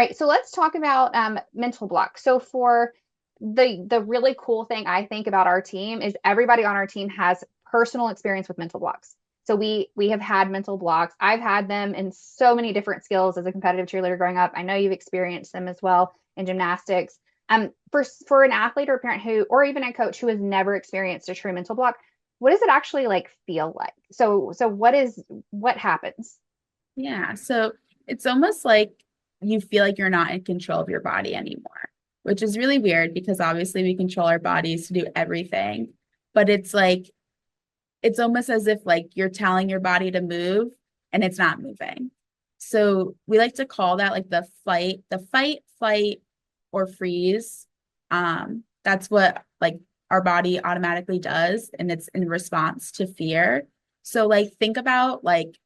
right, so let's talk about mental block. So for the really cool thing I think about our team is everybody on our team has personal experience with mental blocks. So we have had mental blocks. I've had them in so many different skills as a competitive cheerleader growing up. I know you've experienced them as well in gymnastics. For an athlete or a parent who, or even a coach who has never experienced a true mental block, what does it actually like feel like? So what happens? Yeah. So it's almost like you feel like you're not in control of your body anymore, which is really weird because obviously we control our bodies to do everything. But it's like, it's almost as if like you're telling your body to move and it's not moving. So we like to call that like flight, or freeze. That's what like our body automatically does, and it's in response to fear. So like think about like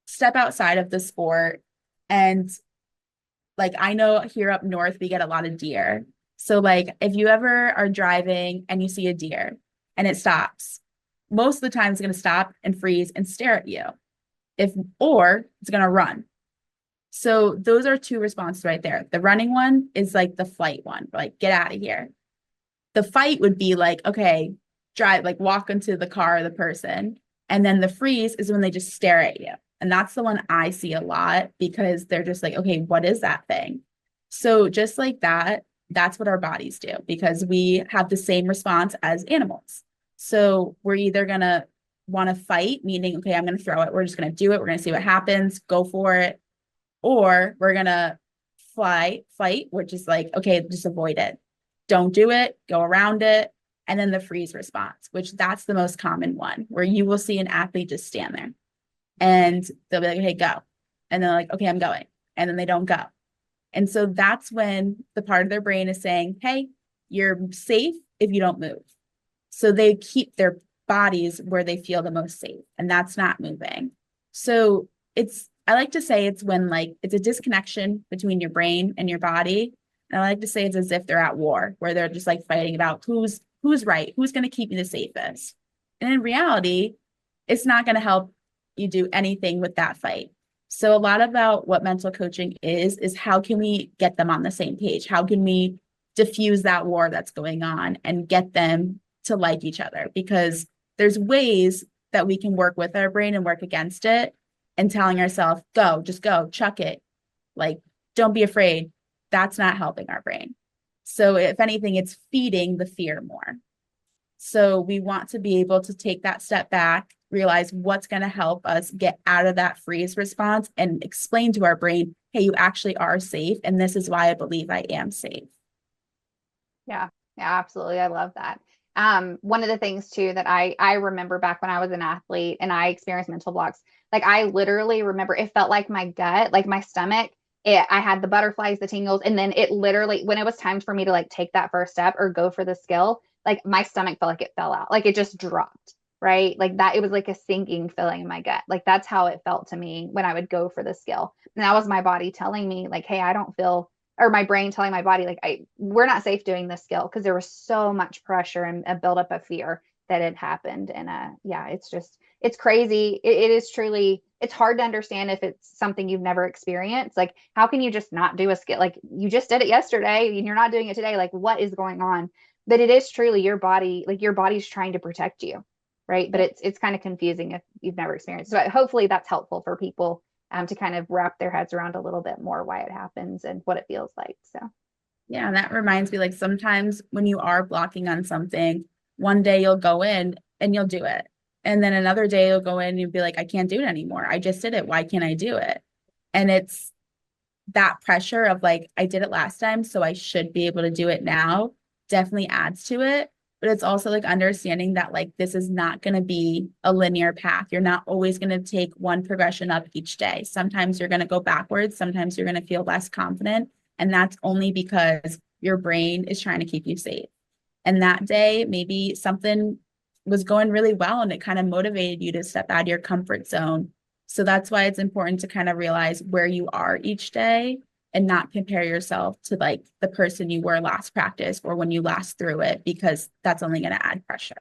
step outside of the sport and like I know here up north we get a lot of deer. So like if you ever are driving and you see a deer and it stops, most of the time it's going to stop and freeze and stare at you. If or it's going to run. So those are two responses right there. The running one is like the flight one, like get out of here. The fight would be like, okay, drive, like walk into the car or the person. And then the freeze is when they just stare at you. And that's the one I see a lot because they're just like, okay, what is that thing? So just like that, that's what our bodies do because we have the same response as animals. So we're either going to want to fight, meaning, okay, I'm going to throw it. We're just going to do it. We're going to see what happens, go for it. Or we're going to fight, which is like, okay, just avoid it. Don't do it, go around it. And then the freeze response, which that's the most common one where you will see an athlete just stand there and they'll be like, okay, go. And they're like, okay, I'm going. And then they don't go. And so that's when the part of their brain is saying, hey, you're safe if you don't move. So they keep their bodies where they feel the most safe, and that's not moving. So I like to say it's when like it's a disconnection between your brain and your body. And I like to say it's as if they're at war, where they're just like fighting about who's right, who's going to keep you the safest. And in reality, it's not going to help you do anything with that fight. So a lot about what mental coaching is how can we get them on the same page? How can we diffuse that war that's going on and get them to like each other? Because there's ways that we can work with our brain and work against it and telling ourselves, go, just go, chuck it. Like, don't be afraid. That's not helping our brain. So if anything, it's feeding the fear more. So we want to be able to take that step back, realize what's going to help us get out of that freeze response and explain to our brain, hey, you actually are safe. And this is why I believe I am safe. Yeah, yeah, absolutely. I love that. One of the things too that I remember back when I was an athlete and I experienced mental blocks, like I literally remember it felt like my gut, like my stomach, I had the butterflies, the tingles, and then it literally, when it was time for me to like take that first step or go for the skill, like my stomach felt like it fell out, like it just dropped, right? Like that, it was like a sinking feeling in my gut. Like that's how it felt to me when I would go for the skill. And that was my body telling me, like, hey, I don't feel, or my brain telling my body like we're not safe doing this skill because there was so much pressure and a buildup of fear that had happened. And yeah, it's crazy. It is truly, it's hard to understand if it's something you've never experienced. Like how can you just not do a skill? Like you just did it yesterday and you're not doing it today. Like what is going on? But it is truly your body, like your body's trying to protect you, right? But it's kind of confusing if you've never experienced it. So hopefully that's helpful for people to kind of wrap their heads around a little bit more why it happens and what it feels like. So, Yeah, and that reminds me like sometimes when you are blocking on something, one day you'll go in and you'll do it. And then another day you'll go in and you'll be like, I can't do it anymore. I just did it. Why can't I do it? And it's that pressure of like, I did it last time, so I should be able to do it now definitely adds to it. But it's also like understanding that like this is not going to be a linear path. You're not always going to take one progression up each day. Sometimes you're going to go backwards. Sometimes you're going to feel less confident. And that's only because your brain is trying to keep you safe. And that day, maybe something was going really well and it kind of motivated you to step out of your comfort zone. So that's why it's important to kind of realize where you are each day and not compare yourself to like the person you were last practice or when you last threw it, because that's only going to add pressure.